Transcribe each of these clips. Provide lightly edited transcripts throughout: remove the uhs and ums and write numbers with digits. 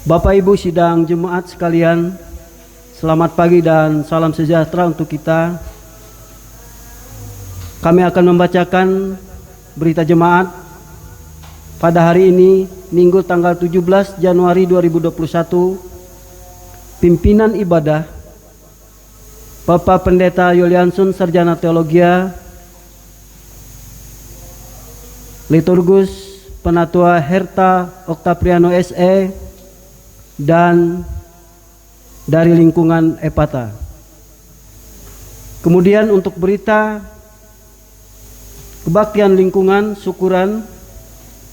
Bapak Ibu sidang jemaat sekalian, selamat pagi dan salam sejahtera untuk kita. Kami akan membacakan berita jemaat pada hari ini, Minggu tanggal 17 Januari 2021. Pimpinan ibadah Bapak Pendeta Yuliansun, Sarjana Teologia. Liturgus Penatua Herta Oktapriano SE, dan dari lingkungan EPATA. Kemudian untuk berita kebaktian lingkungan, syukuran,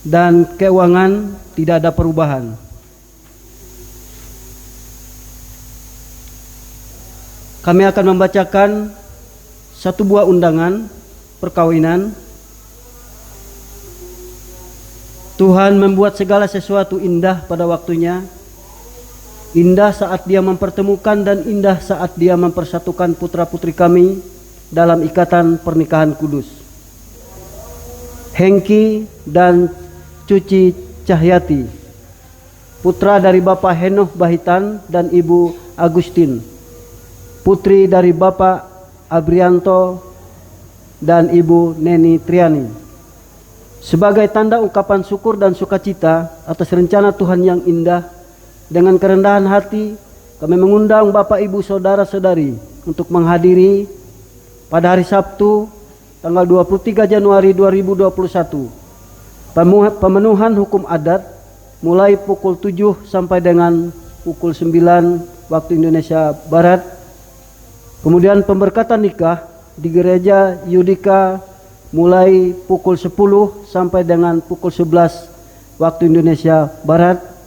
dan keuangan tidak ada perubahan. Kami akan membacakan satu buah undangan perkawinan. Tuhan membuat segala sesuatu indah pada waktunya. Indah saat Dia mempertemukan dan indah saat Dia mempersatukan putra-putri kami dalam ikatan pernikahan kudus. Hengki dan Cuci Cahyati, putra dari Bapak Henoh Bahitan dan Ibu Agustin, putri dari Bapak Abrianto dan Ibu Neni Triani. Sebagai tanda ungkapan syukur dan sukacita atas rencana Tuhan yang indah, dengan kerendahan hati kami mengundang Bapak Ibu Saudara-saudari untuk menghadiri pada hari Sabtu tanggal 23 Januari 2021 pemenuhan hukum adat mulai pukul 7 sampai dengan pukul 9 waktu Indonesia Barat. Kemudian pemberkatan nikah di Gereja Yudika mulai pukul 10 sampai dengan pukul 11 waktu Indonesia Barat,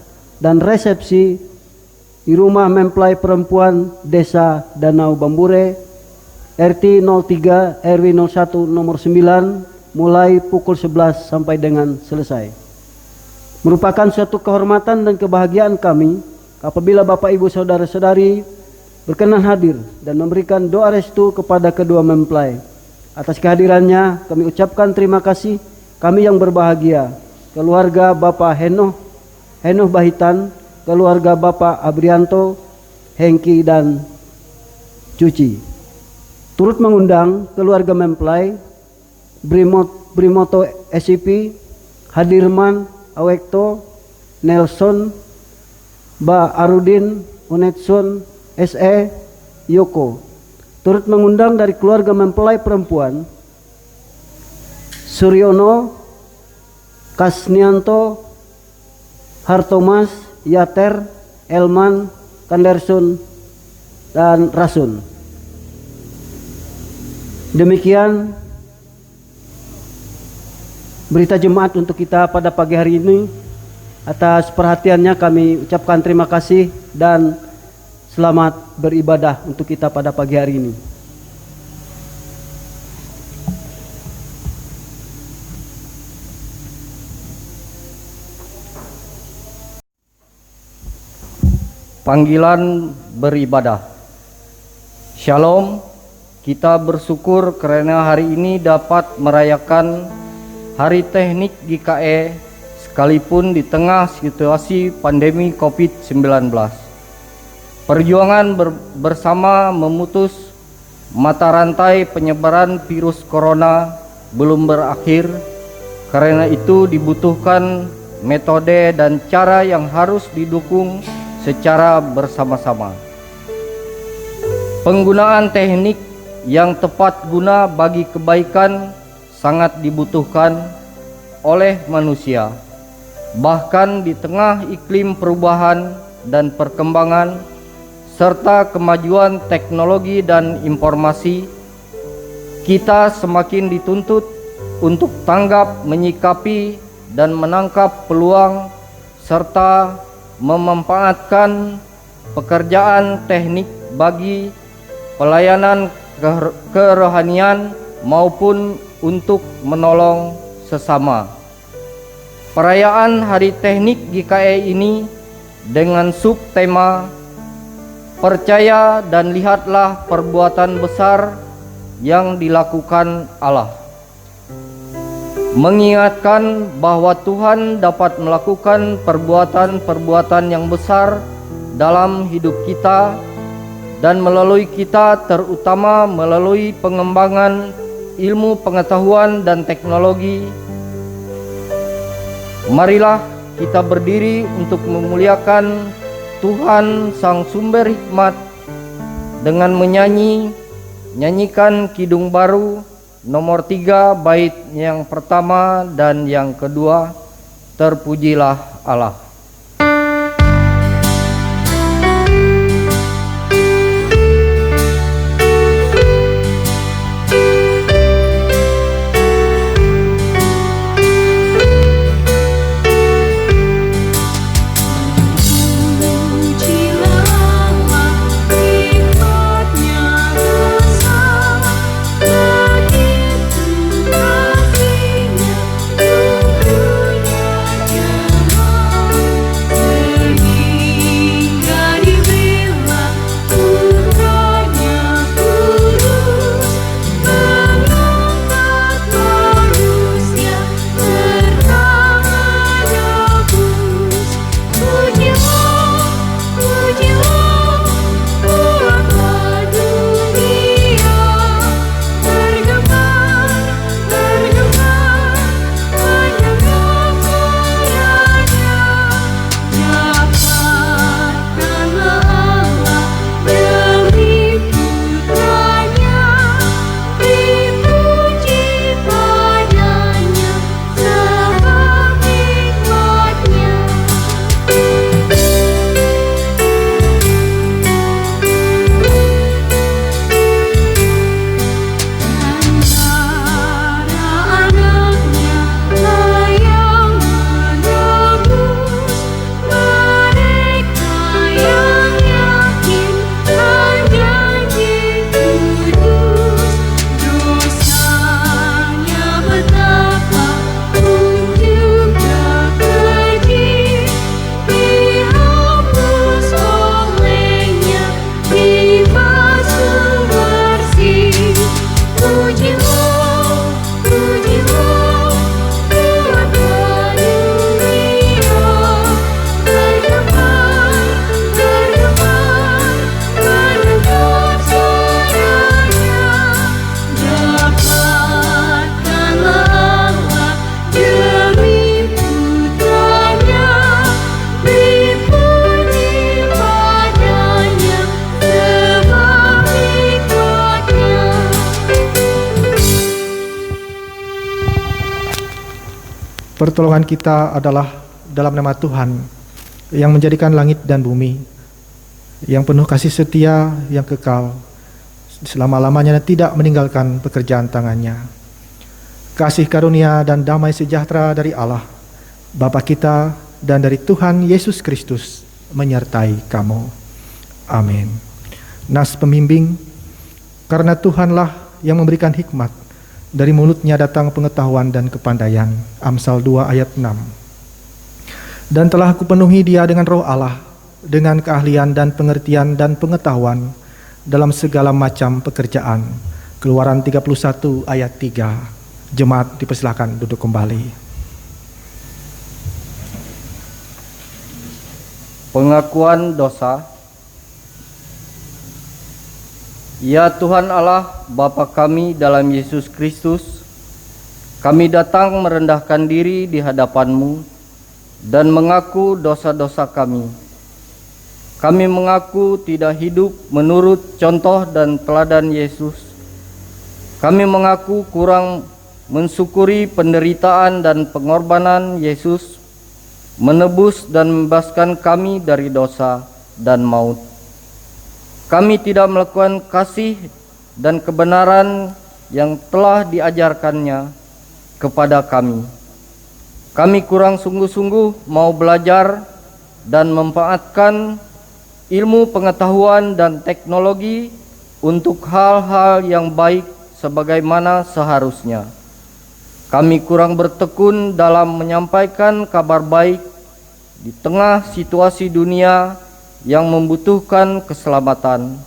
dan resepsi di rumah mempelai perempuan Desa Danau Bambure, RT 03 RW 01 nomor 9 mulai pukul 11 sampai dengan selesai. Merupakan suatu kehormatan dan kebahagiaan kami apabila Bapak Ibu Saudara-saudari berkenan hadir dan memberikan doa restu kepada kedua mempelai. Atas kehadirannya kami ucapkan terima kasih. Kami yang berbahagia, keluarga Bapak Henoh Bahitan, keluarga Bapak Abrianto, Hengki, dan Cuci. Turut mengundang keluarga mempelai Brimoto SCP, Hadirman Awekto, Nelson, Ba Arudin, Unetson SE, Yoko. Turut mengundang dari keluarga mempelai perempuan Suryono, Kasnianto, Hartomas, Yater, Elman, Kanderson, dan Rasun. Demikian berita jemaat untuk kita pada pagi hari ini. Atas perhatiannya kami ucapkan terima kasih dan selamat beribadah untuk kita pada pagi hari ini. Panggilan beribadah. Shalom, kita bersyukur karena hari ini dapat merayakan Hari Teknik GKE sekalipun di tengah situasi pandemi COVID-19. Perjuangan bersama memutus mata rantai penyebaran virus corona belum berakhir. Karena itu dibutuhkan metode dan cara yang harus didukung secara bersama-sama. Penggunaan teknik yang tepat guna bagi kebaikan sangat dibutuhkan oleh manusia. Bahkan di tengah iklim perubahan dan perkembangan serta kemajuan teknologi dan informasi, kita semakin dituntut untuk tanggap menyikapi dan menangkap peluang serta memanfaatkan pekerjaan teknik bagi pelayanan kerohanian maupun untuk menolong sesama. Perayaan Hari Teknik GKE ini dengan subtema Percaya dan lihatlah perbuatan besar yang dilakukan Allah. mengingatkan bahwa Tuhan dapat melakukan perbuatan-perbuatan yang besar dalam hidup kita dan melalui kita, terutama melalui pengembangan ilmu pengetahuan dan teknologi. Marilah kita berdiri untuk memuliakan Tuhan Sang Sumber Hikmat dengan nyanyikan Kidung Baru nomor 3 bait yang pertama dan yang kedua, Terpujilah Allah. Pertolongan kita adalah dalam nama Tuhan yang menjadikan langit dan bumi, yang penuh kasih setia, yang kekal, selama-lamanya tidak meninggalkan pekerjaan tangannya. Kasih karunia dan damai sejahtera dari Allah, Bapa kita, dan dari Tuhan Yesus Kristus menyertai kamu. Amin. Nas pembimbing, karena Tuhanlah yang memberikan hikmat, dari mulutnya datang pengetahuan dan kepandaian. Amsal 2 ayat 6. Dan telah kupenuhi dia dengan roh Allah, dengan keahlian dan pengertian dan pengetahuan dalam segala macam pekerjaan. Keluaran 31 ayat 3. Jemaat dipersilakan duduk kembali. Pengakuan dosa. Ya Tuhan Allah, Bapa kami dalam Yesus Kristus, kami datang merendahkan diri di hadapan-Mu dan mengaku dosa-dosa kami. Kami mengaku tidak hidup menurut contoh dan teladan Yesus. Kami mengaku kurang mensyukuri penderitaan dan pengorbanan Yesus, menebus dan membebaskan kami dari dosa dan maut. Kami tidak melakukan kasih dan kebenaran yang telah diajarkannya kepada kami. Kami kurang sungguh-sungguh mau belajar dan memanfaatkan ilmu pengetahuan dan teknologi untuk hal-hal yang baik sebagaimana seharusnya. Kami kurang bertekun dalam menyampaikan kabar baik di tengah situasi dunia yang membutuhkan keselamatan.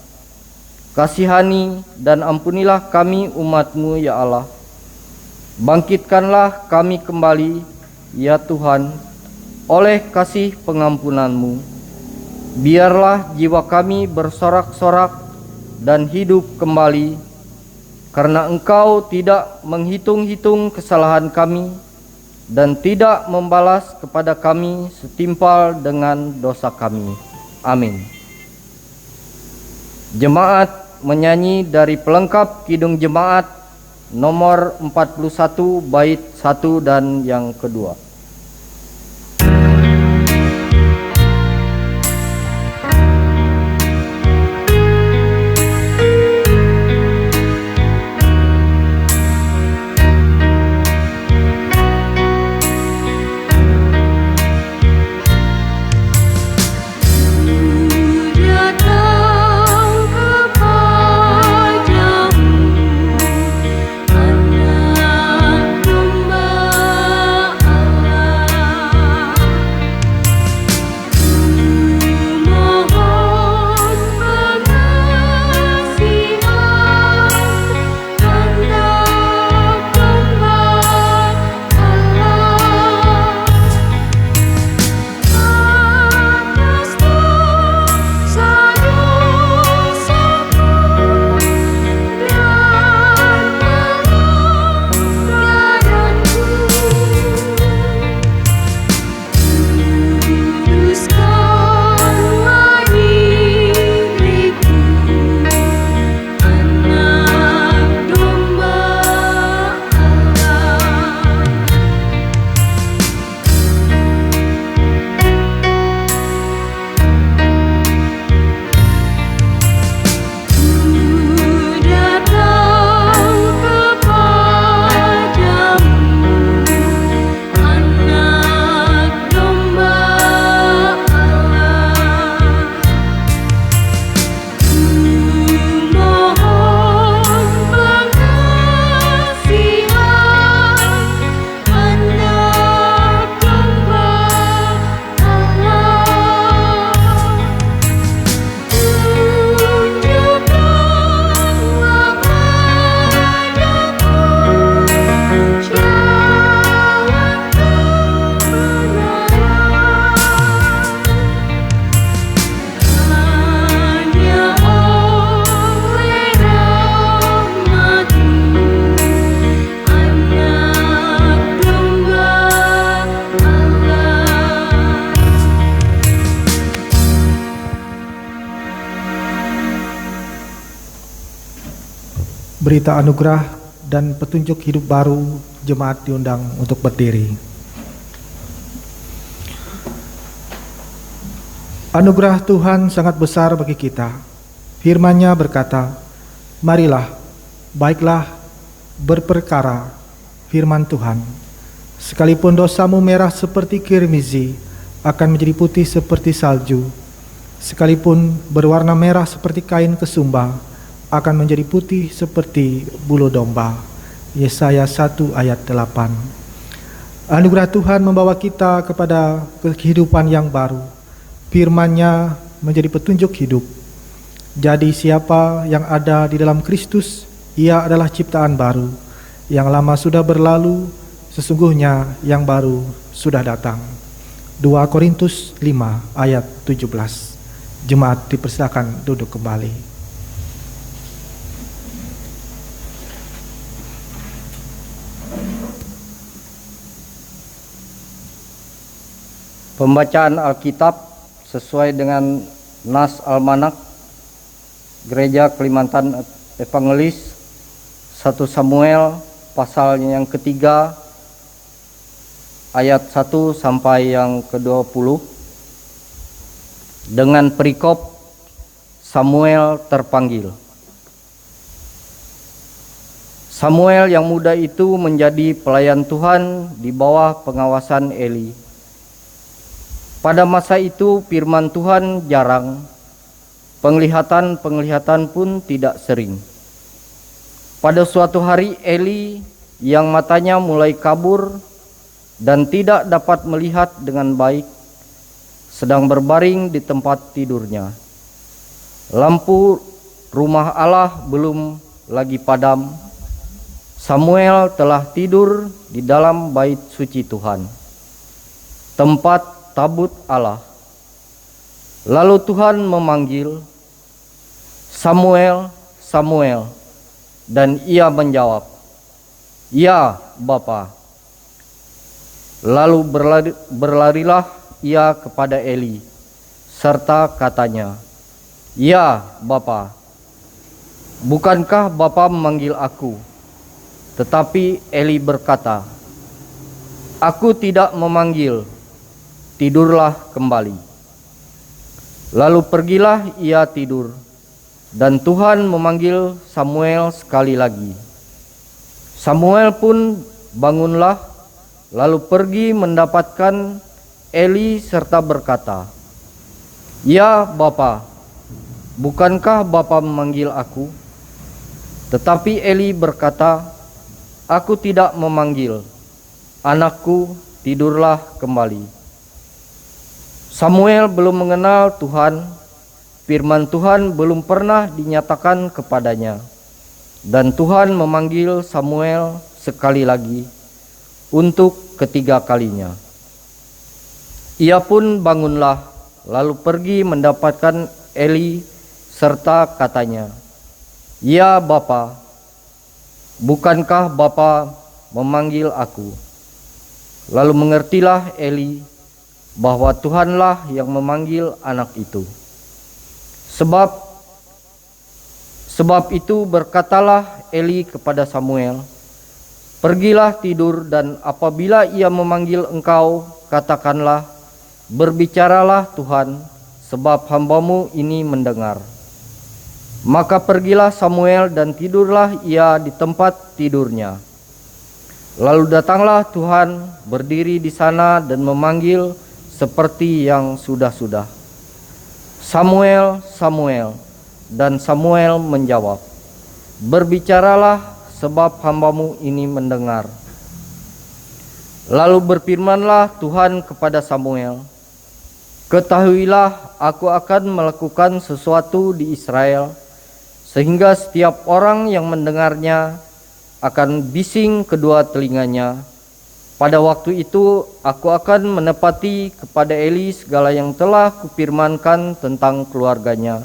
Kasihani dan ampunilah kami umat-Mu ya Allah. Bangkitkanlah kami kembali, ya Tuhan, oleh kasih pengampunan-Mu. Biarlah jiwa kami bersorak-sorak dan hidup kembali, karena Engkau tidak menghitung-hitung kesalahan kami dan tidak membalas kepada kami setimpal dengan dosa kami. Amin. Jemaat menyanyi dari pelengkap Kidung Jemaat nomor 41 bait 1 dan yang kedua. Berita anugerah dan petunjuk hidup baru, jemaat diundang untuk berdiri. Anugerah Tuhan sangat besar bagi kita. Firman-Nya berkata, marilah, baiklah, berperkara, firman Tuhan. Sekalipun dosamu merah seperti kirmizi, akan menjadi putih seperti salju. Sekalipun berwarna merah seperti kain kesumba, akan menjadi putih seperti bulu domba. Yesaya 1 ayat 8. Anugerah Tuhan membawa kita kepada kehidupan yang baru. Firman-Nya menjadi petunjuk hidup. Jadi siapa yang ada di dalam Kristus, ia adalah ciptaan baru. Yang lama sudah berlalu, sesungguhnya yang baru sudah datang. 2 Korintus 5 ayat 17. Jemaat dipersilakan duduk kembali. Pembacaan Alkitab sesuai dengan Nas Almanak Gereja Kalimantan Evangelis 1 Samuel pasal yang ketiga ayat 1 sampai yang ke-20 dengan perikop Samuel terpanggil. Samuel yang muda itu menjadi pelayan Tuhan di bawah pengawasan Eli. Pada masa itu firman Tuhan jarang, penglihatan pun tidak sering. Pada suatu hari Eli yang matanya mulai kabur dan tidak dapat melihat dengan baik, sedang berbaring di tempat tidurnya. Lampu rumah Allah belum lagi padam, Samuel telah tidur di dalam bait suci Tuhan, tempat tabut Allah. Lalu Tuhan memanggil, "Samuel, Samuel." Dan ia menjawab, "Ya, Bapa." Lalu berlarilah ia kepada Eli, serta katanya, "Ya, Bapa." "Bukankah Bapa memanggil aku?" Tetapi Eli berkata, "Aku tidak memanggil, tidurlah kembali." Lalu pergilah ia tidur, dan Tuhan memanggil Samuel sekali lagi. Samuel pun bangunlah, lalu pergi mendapatkan Eli serta berkata, "Ya Bapa, bukankah Bapa memanggil aku?" Tetapi Eli berkata, "Aku tidak memanggil, anakku, tidurlah kembali." Samuel belum mengenal Tuhan, firman Tuhan belum pernah dinyatakan kepadanya, dan Tuhan memanggil Samuel sekali lagi untuk ketiga kalinya. Ia pun bangunlah, lalu pergi mendapatkan Eli serta katanya, "Ya Bapa, bukankah Bapa memanggil aku?" Lalu mengertilah Eli bahwa Tuhanlah yang memanggil anak itu. Sebab itu berkatalah Eli kepada Samuel, "Pergilah tidur, dan apabila ia memanggil engkau, katakanlah, 'Berbicaralah Tuhan, sebab hambamu ini mendengar.'" Maka pergilah Samuel dan tidurlah ia di tempat tidurnya. Lalu datanglah Tuhan berdiri di sana dan memanggil seperti yang sudah-sudah, "Samuel, Samuel." Dan Samuel menjawab, "Berbicaralah, sebab hambamu ini mendengar." Lalu berfirmanlah Tuhan kepada Samuel, "Ketahuilah, aku akan melakukan sesuatu di Israel, sehingga setiap orang yang mendengarnya akan bising kedua telinganya. Pada waktu itu aku akan menepati kepada Eli segala yang telah kupirmankan tentang keluarganya,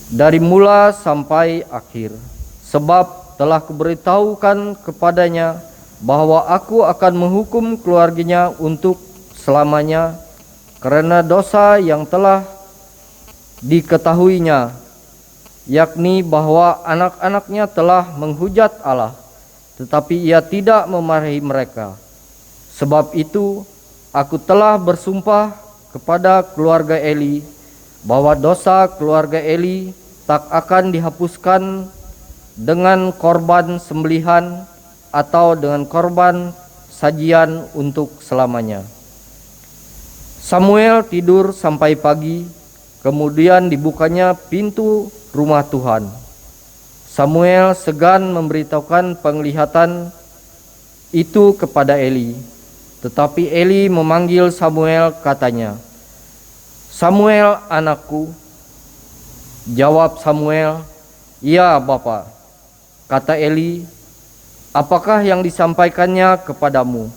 dari mula sampai akhir, sebab telah kuberitahukan kepadanya bahwa aku akan menghukum keluarganya untuk selamanya karena dosa yang telah diketahuinya, yakni bahwa anak-anaknya telah menghujat Allah, tetapi ia tidak memarahi mereka. Sebab itu aku telah bersumpah kepada keluarga Eli bahwa dosa keluarga Eli tak akan dihapuskan dengan korban sembelihan atau dengan korban sajian untuk selamanya." Samuel tidur sampai pagi, kemudian dibukanya pintu rumah Tuhan. Samuel segan memberitahukan penglihatan itu kepada Eli, tetapi Eli memanggil Samuel, katanya, "Samuel, anakku." Jawab Samuel, "Ya Bapa." Kata Eli, "Apakah yang disampaikannya kepadamu?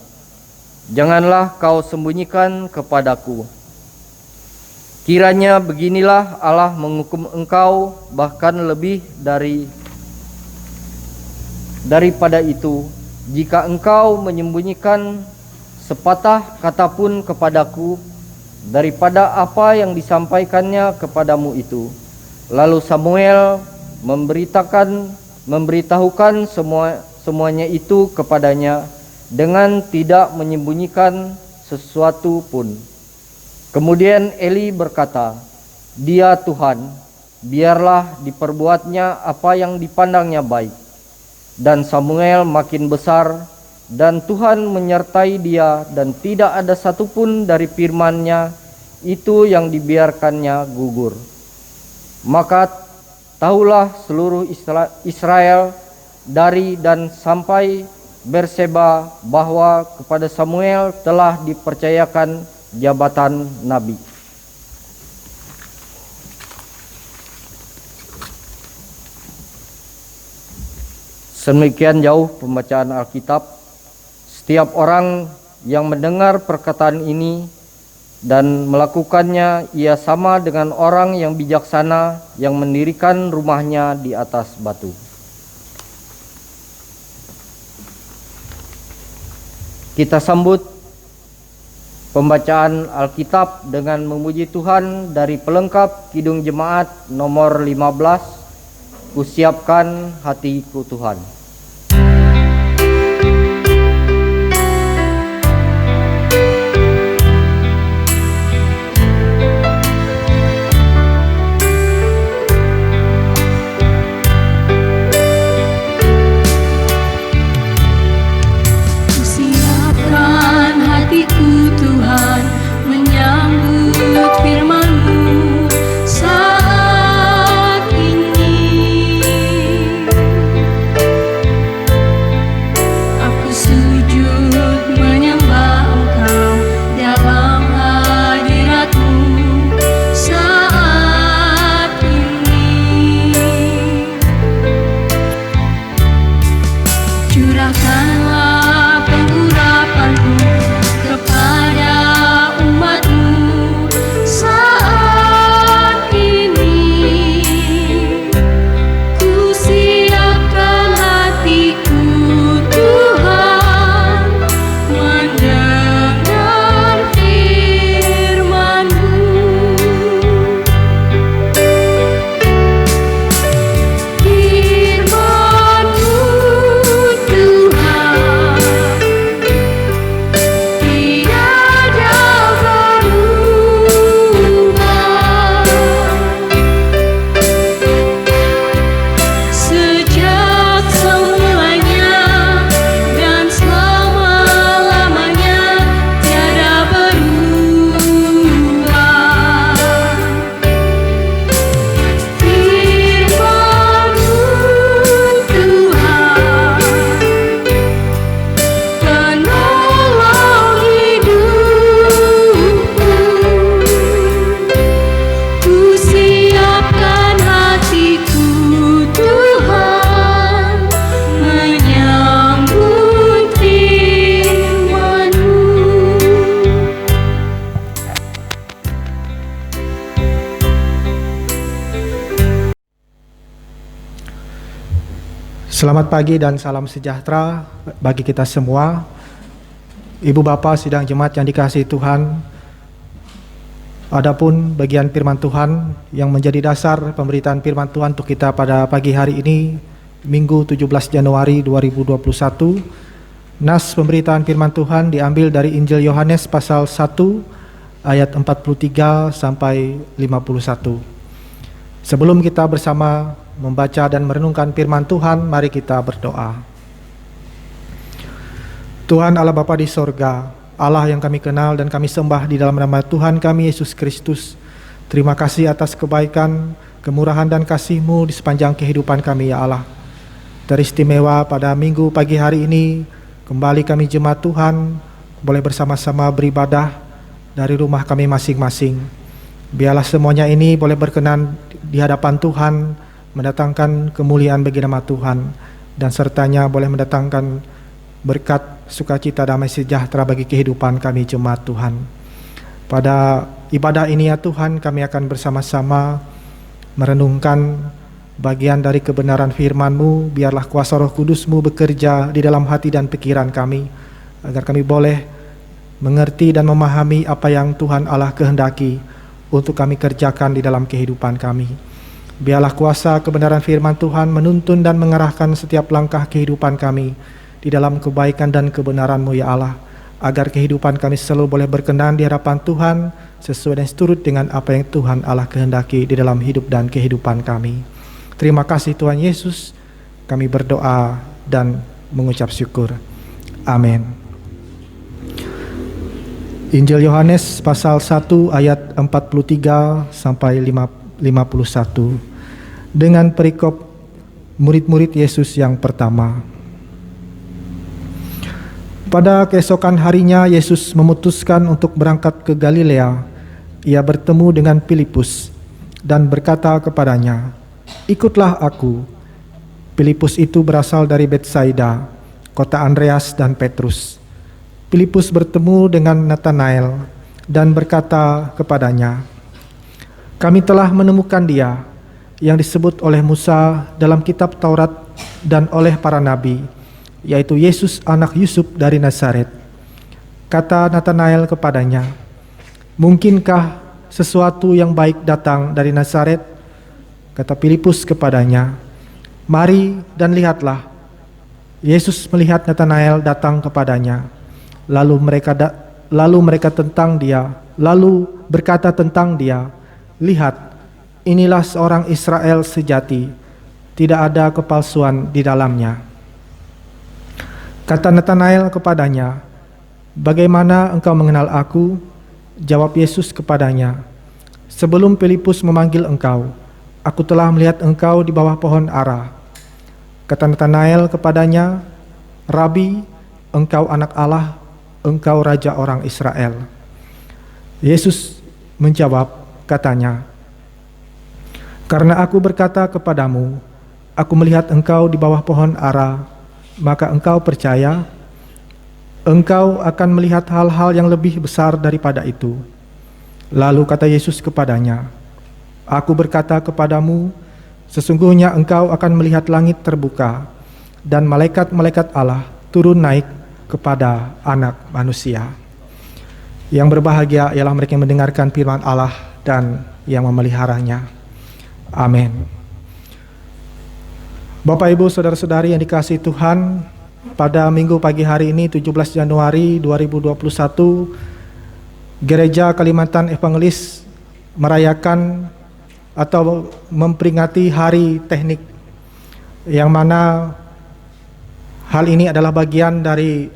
Janganlah kau sembunyikan kepadaku. Kiranya beginilah Allah menghukum engkau, bahkan lebih daripada itu, jika engkau menyembunyikan sepatah kata pun kepadaku daripada apa yang disampaikannya kepadamu itu." Lalu Samuel memberitahukan semuanya itu kepadanya dengan tidak menyembunyikan sesuatu pun. Kemudian Eli berkata, "Dia Tuhan, biarlah diperbuatnya apa yang dipandangnya baik." Dan Samuel makin besar, dan Tuhan menyertai dia, dan tidak ada satupun dari firman-Nya itu yang dibiarkannya gugur. Maka tahulah seluruh Israel dari dan sampai Berseba bahwa kepada Samuel telah dipercayakan jabatan nabi. Sedemikian jauh pembacaan Alkitab. Setiap orang yang mendengar perkataan ini dan melakukannya, ia sama dengan orang yang bijaksana yang mendirikan rumahnya di atas batu. Kita sambut pembacaan Alkitab dengan memuji Tuhan dari pelengkap Kidung Jemaat nomor 15, Kusiapkan hatiku Tuhan. Kusiapkan hatiku Tuhan menyambut firman-Mu saat ini. Aku sujud menyembah Engkau dalam hadirat-Mu saat ini. Curahkanlah pengurapan-Mu kepada umat-Mu saat ini. Kusiapkan hatiku Tuhan mendengar firman-Mu. Firman-Mu Tuhan tiada berubah. Sejak semulanya dan selama-lamanya tiada berubah. Firman-Mu Tuhan penolong hidupku. Kusiapkan hatiku Tuhan menyambut firman-Mu. Selamat pagi dan salam sejahtera bagi kita semua. Ibu Bapak sidang jemaat yang dikasihi Tuhan, adapun bagian firman Tuhan yang menjadi dasar pemberitaan firman Tuhan untuk kita pada pagi hari ini, Minggu 17 Januari 2021. Nas pemberitaan firman Tuhan diambil dari Injil Yohanes pasal 1 ayat 43 sampai 51. Sebelum kita bersama membaca dan merenungkan firman Tuhan, mari kita berdoa. Tuhan Allah Bapa di sorga, Allah yang kami kenal dan kami sembah di dalam nama Tuhan kami Yesus Kristus, terima kasih atas kebaikan, kemurahan dan kasih-Mu di sepanjang kehidupan kami ya Allah. Teristimewa pada minggu pagi hari ini, kembali kami jemaat Tuhan boleh bersama-sama beribadah dari rumah kami masing-masing. Biarlah semuanya ini boleh berkenan di hadapan Tuhan, mendatangkan kemuliaan bagi nama Tuhan, dan sertanya boleh mendatangkan berkat, sukacita, damai sejahtera bagi kehidupan kami jemaat Tuhan. Pada ibadah ini ya Tuhan, kami akan bersama-sama merenungkan bagian dari kebenaran firman-Mu. Biarlah kuasa Roh Kudus-Mu bekerja di dalam hati dan pikiran kami, agar kami boleh mengerti dan memahami apa yang Tuhan Allah kehendaki untuk kami kerjakan di dalam kehidupan kami. Biarlah kuasa kebenaran firman Tuhan menuntun dan mengarahkan setiap langkah kehidupan kami di dalam kebaikan dan kebenaran-Mu ya Allah, agar kehidupan kami selalu boleh berkenan di hadapan Tuhan sesuai dan seturut dengan apa yang Tuhan Allah kehendaki di dalam hidup dan kehidupan kami. Terima kasih Tuhan Yesus, kami berdoa dan mengucap syukur. Amin. Injil Yohanes pasal 1 ayat 43 sampai 51 dengan perikop murid-murid Yesus yang pertama. Pada keesokan harinya Yesus memutuskan untuk berangkat ke Galilea. Ia bertemu dengan Filipus dan berkata kepadanya, "Ikutlah aku." Filipus itu berasal dari Betsaida, kota Andreas dan Petrus. Filipus bertemu dengan Natanael dan berkata kepadanya, "Kami telah menemukan Dia yang disebut oleh Musa dalam kitab Taurat dan oleh para nabi, yaitu Yesus anak Yusuf dari Nazaret." Kata Natanael kepadanya, "Mungkinkah sesuatu yang baik datang dari Nazaret?" Kata Filipus kepadanya, "Mari dan lihatlah." Yesus melihat Natanael datang kepadanya, lalu berkata tentang dia, "Lihat, inilah seorang Israel sejati, tidak ada kepalsuan di dalamnya." Kata Natanael kepadanya, "Bagaimana engkau mengenal aku?" Jawab Yesus kepadanya, "Sebelum Filipus memanggil engkau, aku telah melihat engkau di bawah pohon ara." Kata Natanael kepadanya, "Rabi, engkau anak Allah, engkau raja orang Israel." Yesus menjawab, katanya, "Karena aku berkata kepadamu, aku melihat engkau di bawah pohon ara, maka engkau percaya? Engkau akan melihat hal-hal yang lebih besar daripada itu." Lalu kata Yesus kepadanya, "Aku berkata kepadamu, sesungguhnya engkau akan melihat langit terbuka dan malaikat-malaikat Allah turun naik kepada Anak Manusia." Yang berbahagia ialah mereka yang mendengarkan firman Allah dan yang memeliharanya. Amin. Bapak, Ibu, saudara-saudari yang dikasihi Tuhan, pada minggu pagi hari ini 17 Januari 2021, Gereja Kalimantan Evangelis merayakan atau memperingati Hari Teknik, yang mana hal ini adalah bagian dari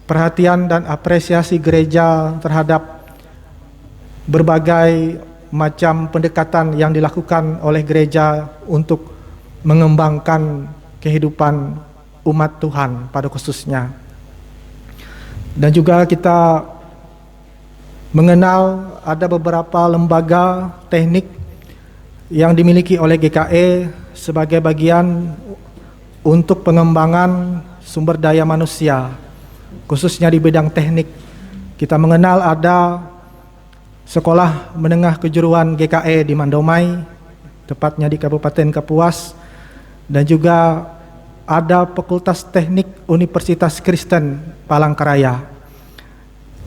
perhatian dan apresiasi gereja terhadap berbagai macam pendekatan yang dilakukan oleh gereja untuk mengembangkan kehidupan umat Tuhan pada khususnya. Dan juga kita mengenal ada beberapa lembaga teknik yang dimiliki oleh GKE sebagai bagian untuk pengembangan sumber daya manusia, khususnya di bidang teknik. Kita mengenal ada Sekolah Menengah Kejuruan GKE di Mandomai, tepatnya di Kabupaten Kapuas, dan juga ada Fakultas Teknik Universitas Kristen Palangkaraya.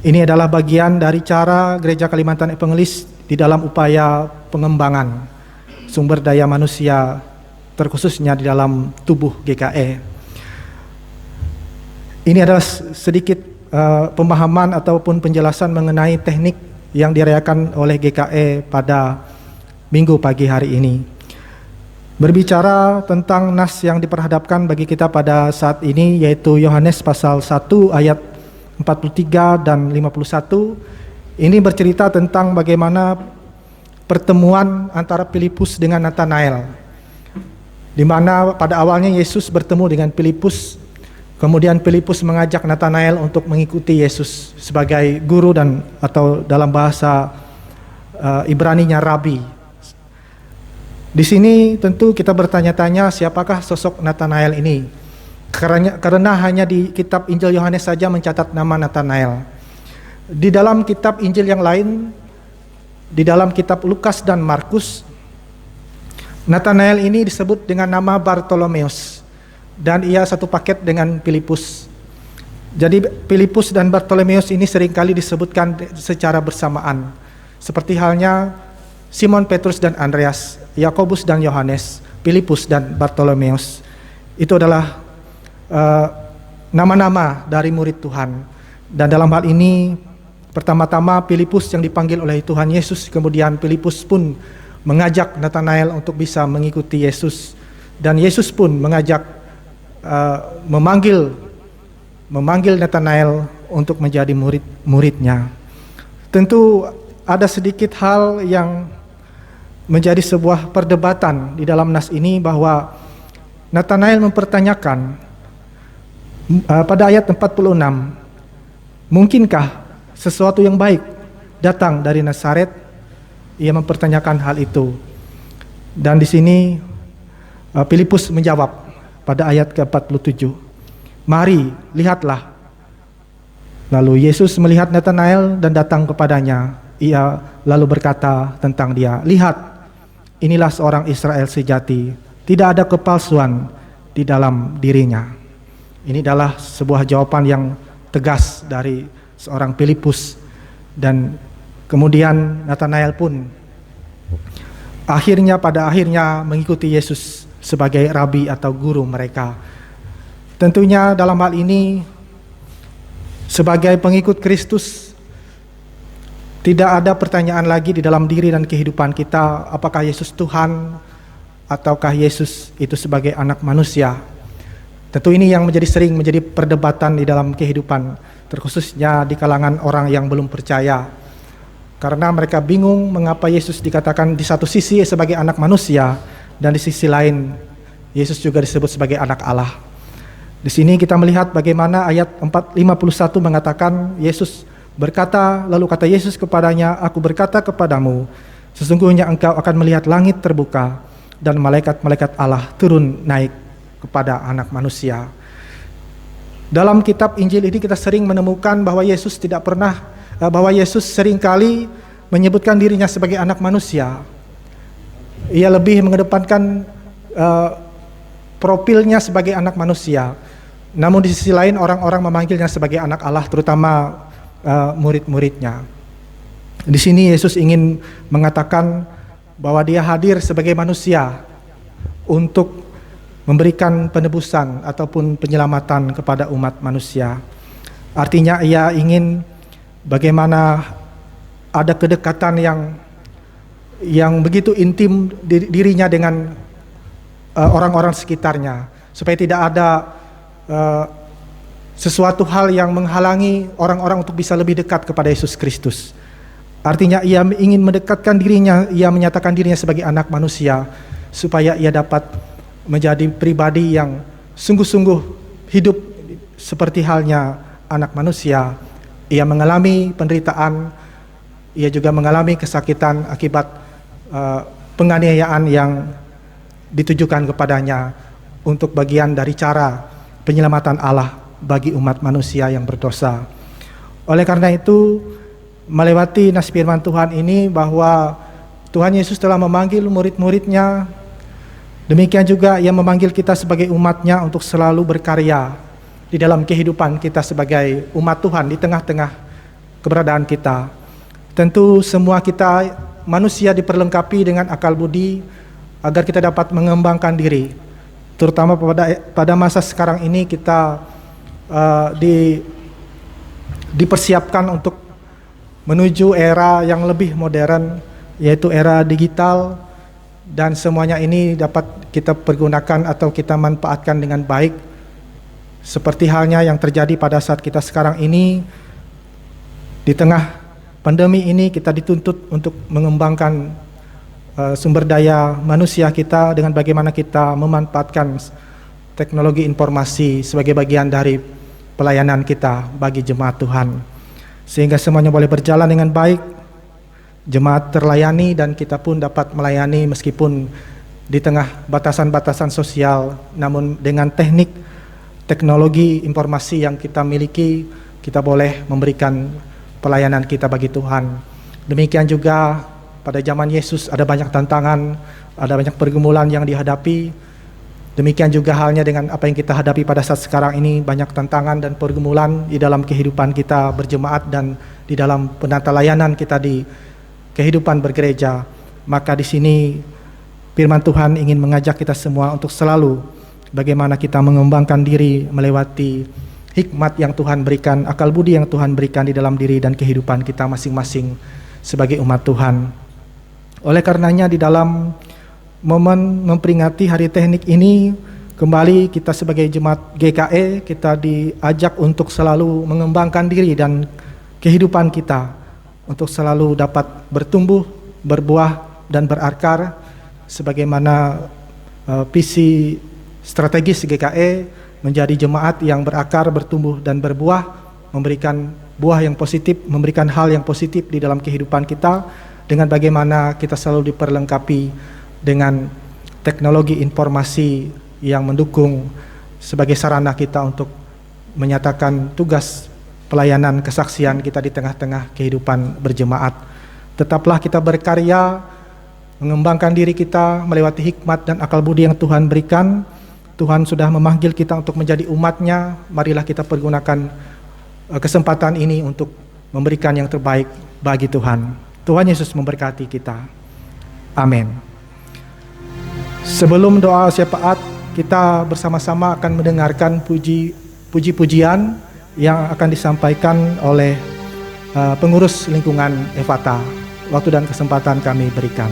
Ini adalah bagian dari cara Gereja Kalimantan Evangelis di dalam upaya pengembangan sumber daya manusia, terkhususnya di dalam tubuh GKE. Ini adalah sedikit pemahaman ataupun penjelasan mengenai teknik yang dirayakan oleh GKE pada minggu pagi hari ini. Berbicara tentang nas yang diperhadapkan bagi kita pada saat ini, yaitu Yohanes pasal 1 ayat 43 dan 51. Ini bercerita tentang bagaimana pertemuan antara Filipus dengan Natanael, di mana pada awalnya Yesus bertemu dengan Filipus, kemudian Filipus mengajak Natanael untuk mengikuti Yesus sebagai guru dan atau dalam bahasa Ibraninya Rabi. Di sini tentu kita bertanya-tanya, siapakah sosok Natanael ini? Karena hanya di kitab Injil Yohanes saja mencatat nama Natanael. Di dalam kitab Injil yang lain, di dalam kitab Lukas dan Markus, Natanael ini disebut dengan nama Bartolomeus, dan ia satu paket dengan Filipus. Jadi Filipus dan Bartolomeus ini seringkali disebutkan secara bersamaan, seperti halnya Simon Petrus dan Andreas, Yakobus dan Yohanes, Filipus dan Bartolomeus. Itu adalah nama-nama dari murid Tuhan. Dan dalam hal ini pertama-tama Filipus yang dipanggil oleh Tuhan Yesus, kemudian Filipus pun mengajak Natanael untuk bisa mengikuti Yesus, dan Yesus pun mengajak memanggil Natanael untuk menjadi murid-muridnya. Tentu ada sedikit hal yang menjadi sebuah perdebatan di dalam nas ini, bahwa Natanael mempertanyakan pada ayat 46, mungkinkah sesuatu yang baik datang dari Nazaret? Ia mempertanyakan hal itu. Dan di sini Filipus menjawab pada ayat ke-47. Mari, lihatlah. Lalu Yesus melihat Natanael dan datang kepadanya. Ia lalu berkata tentang dia, lihat, inilah seorang Israel sejati, tidak ada kepalsuan di dalam dirinya. Ini adalah sebuah jawaban yang tegas dari seorang Filipus, dan kemudian Natanael pun pada akhirnya mengikuti Yesus sebagai rabi atau guru mereka. Tentunya dalam hal ini sebagai pengikut Kristus tidak ada pertanyaan lagi di dalam diri dan kehidupan kita, apakah Yesus Tuhan ataukah Yesus itu sebagai anak manusia. Tentu ini yang sering menjadi perdebatan di dalam kehidupan, terkhususnya di kalangan orang yang belum percaya. Karena mereka bingung mengapa Yesus dikatakan di satu sisi sebagai anak manusia, dan di sisi lain Yesus juga disebut sebagai anak Allah. Di sini kita melihat bagaimana ayat 51 mengatakan Yesus berkata, lalu kata Yesus kepadanya, aku berkata kepadamu, sesungguhnya engkau akan melihat langit terbuka dan malaikat-malaikat Allah turun naik kepada anak manusia. Dalam kitab Injil ini kita sering menemukan bahwa Yesus seringkali menyebutkan dirinya sebagai anak manusia. Ia lebih mengedepankan profilnya sebagai anak manusia. Namun di sisi lain orang-orang memanggilnya sebagai anak Allah, terutama murid-muridnya. Di sini Yesus ingin mengatakan bahwa dia hadir sebagai manusia untuk memberikan penebusan ataupun penyelamatan kepada umat manusia. Artinya ia ingin bagaimana ada kedekatan yang begitu intim dirinya dengan orang-orang sekitarnya, supaya tidak ada sesuatu hal yang menghalangi orang-orang untuk bisa lebih dekat kepada Yesus Kristus. Artinya ia ingin mendekatkan dirinya, ia menyatakan dirinya sebagai anak manusia, supaya ia dapat menjadi pribadi yang sungguh-sungguh hidup seperti halnya anak manusia. Ia mengalami penderitaan, ia juga mengalami kesakitan akibat penganiayaan yang ditujukan kepadanya untuk bagian dari cara penyelamatan Allah bagi umat manusia yang berdosa. Oleh karena itu, melewati nas firman Tuhan ini bahwa Tuhan Yesus telah memanggil murid-muridnya, demikian juga ia memanggil kita sebagai umatnya untuk selalu berkarya di dalam kehidupan kita sebagai umat Tuhan di tengah-tengah keberadaan kita. Tentu semua kita manusia diperlengkapi dengan akal budi agar kita dapat mengembangkan diri. Terutama pada masa sekarang ini kita dipersiapkan untuk menuju era yang lebih modern, yaitu era digital, dan semuanya ini dapat kita pergunakan atau kita manfaatkan dengan baik. Seperti halnya yang terjadi pada saat kita sekarang ini, di tengah pandemi ini kita dituntut untuk mengembangkan sumber daya manusia kita dengan bagaimana kita memanfaatkan teknologi informasi sebagai bagian dari pelayanan kita bagi jemaat Tuhan, sehingga semuanya boleh berjalan dengan baik, jemaat terlayani dan kita pun dapat melayani meskipun di tengah batasan-batasan sosial, namun dengan teknologi informasi yang kita miliki, kita boleh memberikan pelayanan kita bagi Tuhan. Demikian juga pada zaman Yesus ada banyak tantangan, ada banyak pergumulan yang dihadapi. Demikian juga halnya dengan apa yang kita hadapi pada saat sekarang ini, banyak tantangan dan pergumulan di dalam kehidupan kita berjemaat dan di dalam penata layanan kita di kehidupan bergereja. Maka di sini firman Tuhan ingin mengajak kita semua untuk selalu bagaimana kita mengembangkan diri melewati hikmat yang Tuhan berikan, akal budi yang Tuhan berikan di dalam diri dan kehidupan kita masing-masing sebagai umat Tuhan. Oleh karenanya di dalam momen memperingati hari teknik ini, kembali kita sebagai jemaat GKE kita diajak untuk selalu mengembangkan diri dan kehidupan kita untuk selalu dapat bertumbuh, berbuah dan berakar sebagaimana visi strategis GKE menjadi jemaat yang berakar, bertumbuh dan berbuah, memberikan buah yang positif, memberikan hal yang positif di dalam kehidupan kita dengan bagaimana kita selalu diperlengkapi dengan teknologi informasi yang mendukung sebagai sarana kita untuk menyatakan tugas pelayanan kesaksian kita di tengah-tengah kehidupan berjemaat. Tetaplah kita berkarya, mengembangkan diri kita melewati hikmat dan akal budi yang Tuhan berikan. Tuhan sudah memanggil kita untuk menjadi umat-Nya. Marilah kita pergunakan kesempatan ini untuk memberikan yang terbaik bagi Tuhan. Tuhan Yesus memberkati kita. Amin. Sebelum doa syafaat, kita bersama-sama akan mendengarkan puji-pujian yang akan disampaikan oleh pengurus lingkungan Efata. Waktu dan kesempatan kami berikan.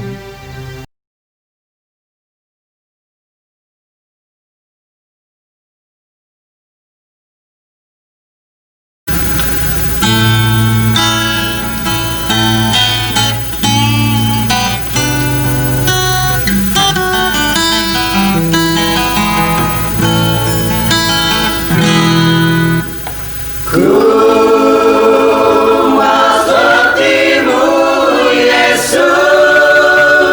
Yesus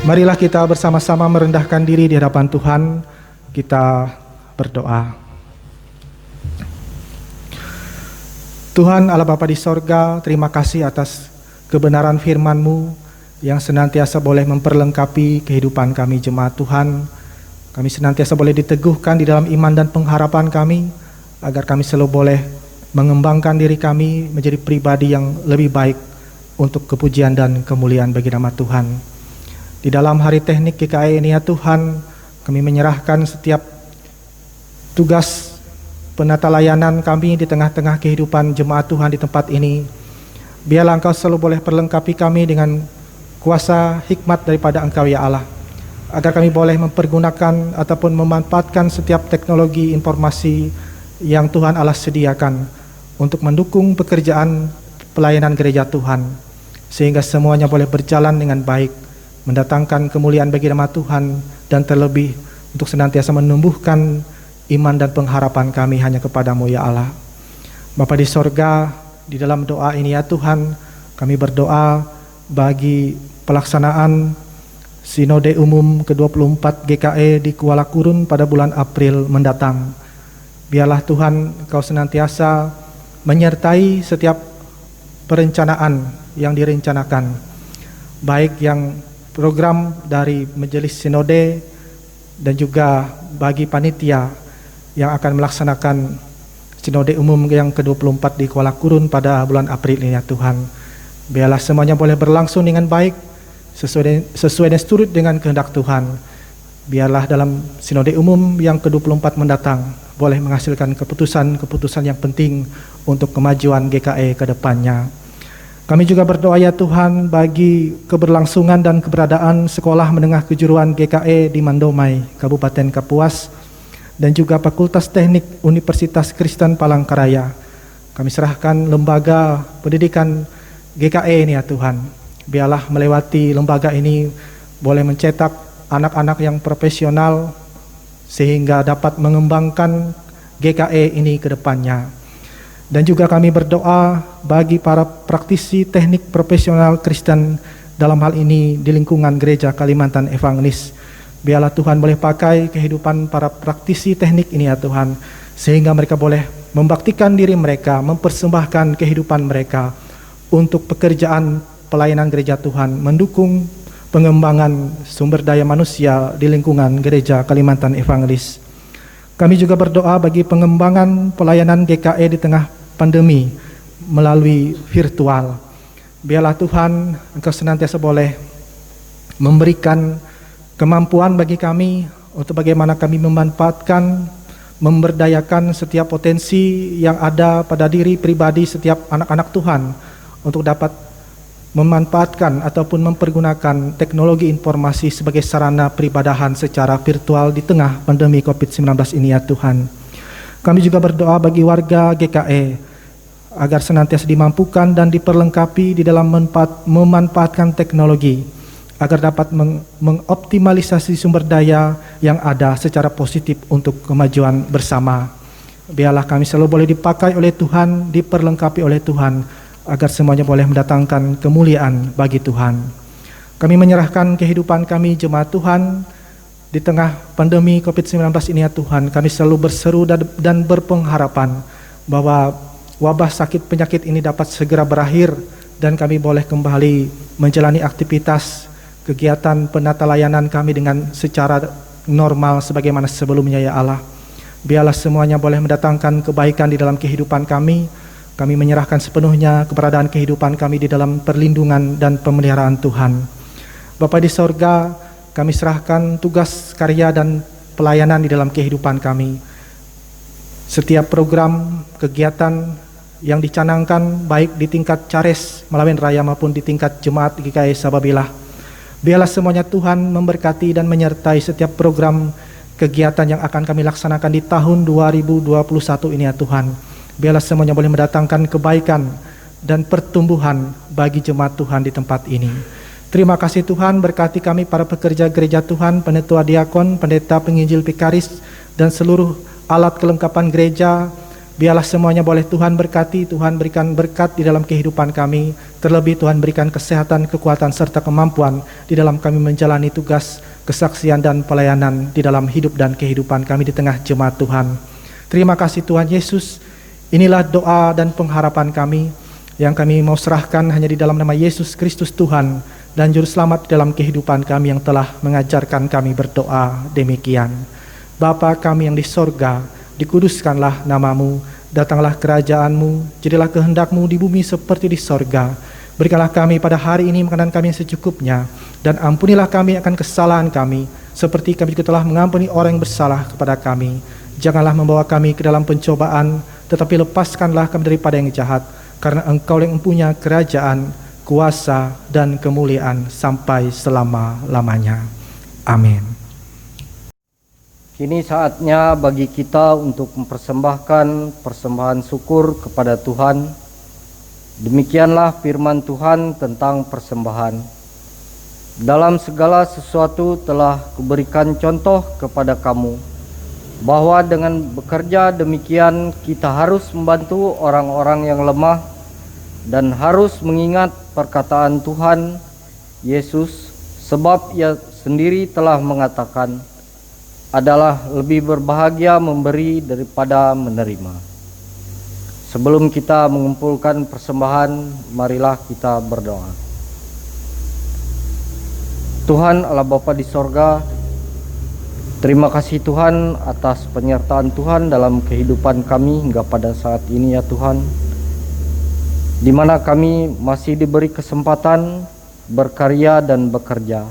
Marilah kita bersama-sama merendahkan diri di hadapan Tuhan. Kita berdoa. Tuhan Allah Bapa di sorga, terima kasih atas kebenaran firman-Mu yang senantiasa boleh memperlengkapi kehidupan kami jemaat Tuhan. Kami senantiasa boleh diteguhkan di dalam iman dan pengharapan kami, agar kami selalu boleh mengembangkan diri kami menjadi pribadi yang lebih baik untuk kepujian dan kemuliaan bagi nama Tuhan. Di dalam hari teknik GKE ini ya Tuhan, kami menyerahkan setiap tugas penata layanan kami di tengah-tengah kehidupan jemaat Tuhan di tempat ini. Biarlah Engkau selalu boleh perlengkapi kami dengan kuasa hikmat daripada Engkau ya Allah, agar kami boleh mempergunakan ataupun memanfaatkan setiap teknologi informasi yang Tuhan Allah sediakan untuk mendukung pekerjaan pelayanan gereja Tuhan, sehingga semuanya boleh berjalan dengan baik, mendatangkan kemuliaan bagi nama Tuhan, dan terlebih untuk senantiasa menumbuhkan iman dan pengharapan kami hanya kepadamu ya Allah. Bapa di sorga, di dalam doa ini ya Tuhan, kami berdoa bagi pelaksanaan Sinode Umum ke-24 GKE di Kuala Kurun pada bulan April mendatang. Biarlah Tuhan Engkau senantiasa menyertai setiap perencanaan yang direncanakan, baik yang program dari Majelis Sinode dan juga bagi panitia yang akan melaksanakan Sinode Umum yang ke-24 di Kuala Kurun pada bulan April ini ya Tuhan. Biarlah semuanya boleh berlangsung dengan baik, sesuai dan seturut dengan kehendak Tuhan. Biarlah dalam Sinode Umum yang ke-24 mendatang boleh menghasilkan keputusan-keputusan yang penting untuk kemajuan GKE ke depannya. Kami juga berdoa ya Tuhan bagi keberlangsungan dan keberadaan Sekolah Menengah Kejuruan GKE di Mandomai, Kabupaten Kapuas, dan juga Fakultas Teknik Universitas Kristen Palangkaraya. Kami serahkan lembaga pendidikan GKE ini ya Tuhan. Biarlah melewati lembaga ini boleh mencetak anak-anak yang profesional sehingga dapat mengembangkan GKE ini ke depannya. Dan juga kami berdoa bagi para praktisi teknik profesional Kristen dalam hal ini di lingkungan Gereja Kalimantan Evangelis. Biarlah Tuhan boleh pakai kehidupan para praktisi teknik ini ya Tuhan, sehingga mereka boleh membaktikan diri mereka, mempersembahkan kehidupan mereka untuk pekerjaan pelayanan gereja Tuhan, mendukung pengembangan sumber daya manusia di lingkungan Gereja Kalimantan Evangelis. Kami juga berdoa bagi pengembangan pelayanan GKE di tengah pandemi melalui virtual. Biarlah Tuhan Engkau senantiasa boleh memberikan kemampuan bagi kami untuk bagaimana kami memanfaatkan, memberdayakan setiap potensi yang ada pada diri pribadi setiap anak-anak Tuhan untuk dapat memanfaatkan ataupun mempergunakan teknologi informasi sebagai sarana peribadahan secara virtual di tengah pandemi COVID-19 ini ya Tuhan. Kami juga berdoa bagi warga GKE agar senantiasa dimampukan dan diperlengkapi di dalam memanfaatkan teknologi agar dapat mengoptimalisasi sumber daya yang ada secara positif untuk kemajuan bersama. Biarlah kami selalu boleh dipakai oleh Tuhan, diperlengkapi oleh Tuhan, agar semuanya boleh mendatangkan kemuliaan bagi Tuhan. Kami menyerahkan kehidupan kami jemaat Tuhan di tengah pandemi COVID-19 ini ya Tuhan. Kami selalu berseru dan berpengharapan bahwa wabah sakit penyakit ini dapat segera berakhir dan kami boleh kembali menjalani aktivitas kegiatan penata layanan kami dengan secara normal sebagaimana sebelumnya ya Allah. Biarlah semuanya boleh mendatangkan kebaikan di dalam kehidupan kami. Kami menyerahkan sepenuhnya keberadaan kehidupan kami di dalam perlindungan dan pemeliharaan Tuhan. Bapa di sorga, kami serahkan tugas karya dan pelayanan di dalam kehidupan kami. Setiap program, kegiatan yang dicanangkan baik di tingkat Cares, Malawen Raya maupun di tingkat Jemaat GKE Sababilah. Biarlah semuanya Tuhan memberkati dan menyertai setiap program kegiatan yang akan kami laksanakan di tahun 2021 ini ya Tuhan. Biarlah semuanya boleh mendatangkan kebaikan dan pertumbuhan bagi jemaat Tuhan di tempat ini. Terima kasih Tuhan, berkati kami para pekerja gereja Tuhan, penetua diakon, pendeta, penginjil, vikaris, dan seluruh alat kelengkapan gereja. Biarlah semuanya boleh Tuhan berkati, Tuhan berikan berkat di dalam kehidupan kami. Terlebih Tuhan berikan kesehatan, kekuatan, serta kemampuan di dalam kami menjalani tugas, kesaksian, dan pelayanan di dalam hidup dan kehidupan kami di tengah jemaat Tuhan. Terima kasih Tuhan Yesus. Inilah doa dan pengharapan kami yang kami mau serahkan hanya di dalam nama Yesus Kristus Tuhan dan Juru Selamat dalam kehidupan kami yang telah mengajarkan kami berdoa demikian. Bapa kami yang di sorga, dikuduskanlah namamu, datanglah kerajaanmu, jadilah kehendakmu di bumi seperti di sorga. Berikanlah kami pada hari ini makanan kami yang secukupnya, dan ampunilah kami akan kesalahan kami, seperti kami juga telah mengampuni orang yang bersalah kepada kami. Janganlah membawa kami ke dalam pencobaan, tetapi lepaskanlah kami daripada yang jahat, karena Engkau yang mempunyai kerajaan, kuasa, dan kemuliaan sampai selama-lamanya. Amin. Kini saatnya bagi kita untuk mempersembahkan persembahan syukur kepada Tuhan. Demikianlah firman Tuhan tentang persembahan. Dalam segala sesuatu telah kuberikan contoh kepada kamu, bahwa dengan bekerja demikian kita harus membantu orang-orang yang lemah dan harus mengingat perkataan Tuhan Yesus, sebab Ia sendiri telah mengatakan, adalah lebih berbahagia memberi daripada menerima. Sebelum kita mengumpulkan persembahan, marilah kita berdoa. Tuhan Allah Bapa di sorga, terima kasih Tuhan atas penyertaan Tuhan dalam kehidupan kami hingga pada saat ini ya Tuhan, di mana kami masih diberi kesempatan berkarya dan bekerja.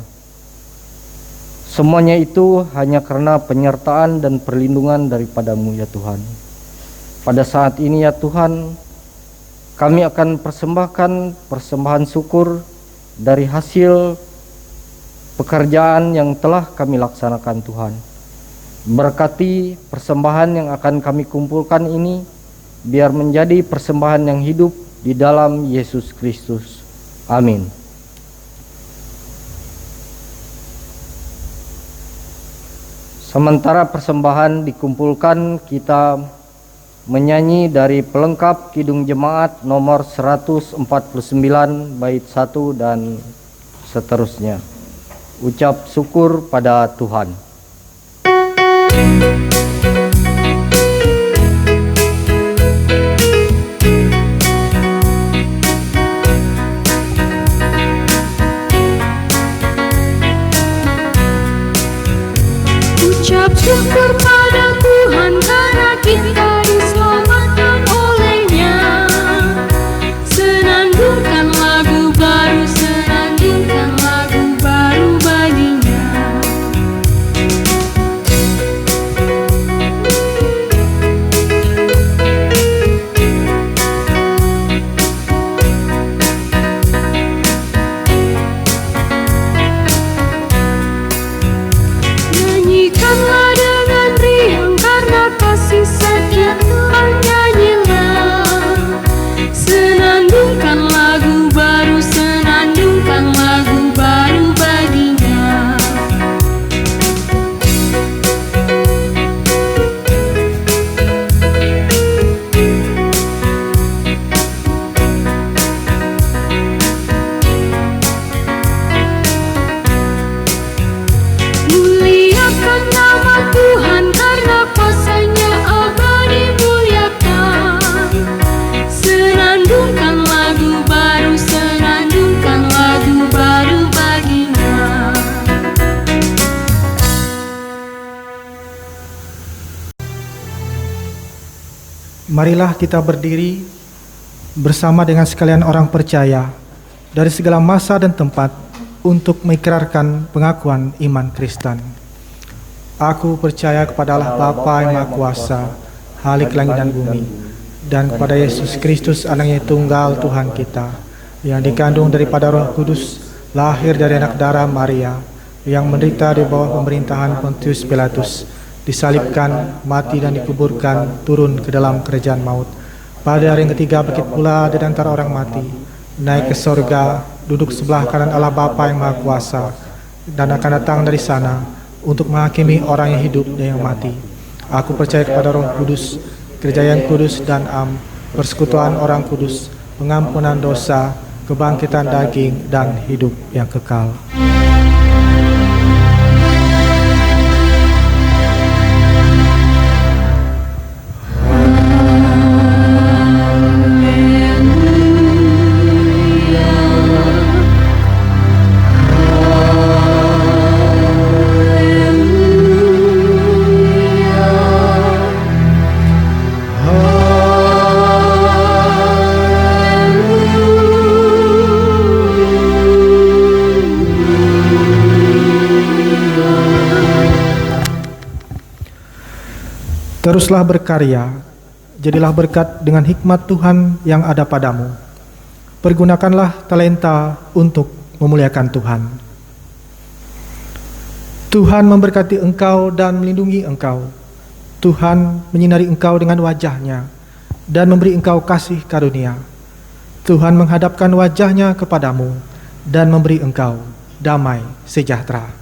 Semuanya itu hanya karena penyertaan dan perlindungan daripada-Mu ya Tuhan. Pada saat ini ya Tuhan, kami akan persembahkan persembahan syukur dari hasil pekerjaan yang telah kami laksanakan Tuhan. Berkati persembahan yang akan kami kumpulkan ini, biar menjadi persembahan yang hidup di dalam Yesus Kristus. Amin. Sementara persembahan dikumpulkan, kita menyanyi dari pelengkap Kidung Jemaat nomor 149 bait 1 dan seterusnya. Ucap syukur pada Tuhan. Ucap syukur pada Tuhan karena kita diselamatkan oleh-Nya. Senandungkan lagu baru, senandungkan lagu baru bagi-Nya. Nyanyikanlah dengan riang karena kasih setia Tuhan, nyanyilah. Senandungkan lagu baru, senandungkan lagu baru bagi-Nya. Muliakan nama Tuhan karena kuasa-Nya abadi, muliakan. Senandungkan lagu baru, senandungkan lagu baru bagi-Nya. Marilah kita berdiri bersama dengan sekalian orang percaya dari segala masa dan tempat untuk mengikrarkan pengakuan iman Kristen. Aku percaya kepada Allah Bapa yang Maha Kuasa, Halik langit dan bumi, dan kepada Yesus Kristus Anaknya Tunggal Tuhan kita, yang dikandung daripada Roh Kudus, lahir dari anak darah Maria, yang menderita di bawah pemerintahan Pontius Pilatus, disalibkan, mati dan dikuburkan, turun ke dalam kerajaan maut. Pada hari yang ketiga bangkit pula dari antara orang mati, naik ke sorga, duduk sebelah kanan Allah Bapa yang Maha Kuasa, dan akan datang dari sana untuk menghakimi orang yang hidup dan yang mati. Aku percaya kepada Roh Kudus, kerajaan kudus dan am, persekutuan orang kudus, pengampunan dosa, kebangkitan daging, dan hidup yang kekal. Teruslah berkarya, jadilah berkat dengan hikmat Tuhan yang ada padamu. Pergunakanlah talenta untuk memuliakan Tuhan. Tuhan memberkati engkau dan melindungi engkau. Tuhan menyinari engkau dengan wajah-Nya dan memberi engkau kasih karunia. Tuhan menghadapkan wajah-Nya kepadamu dan memberi engkau damai sejahtera.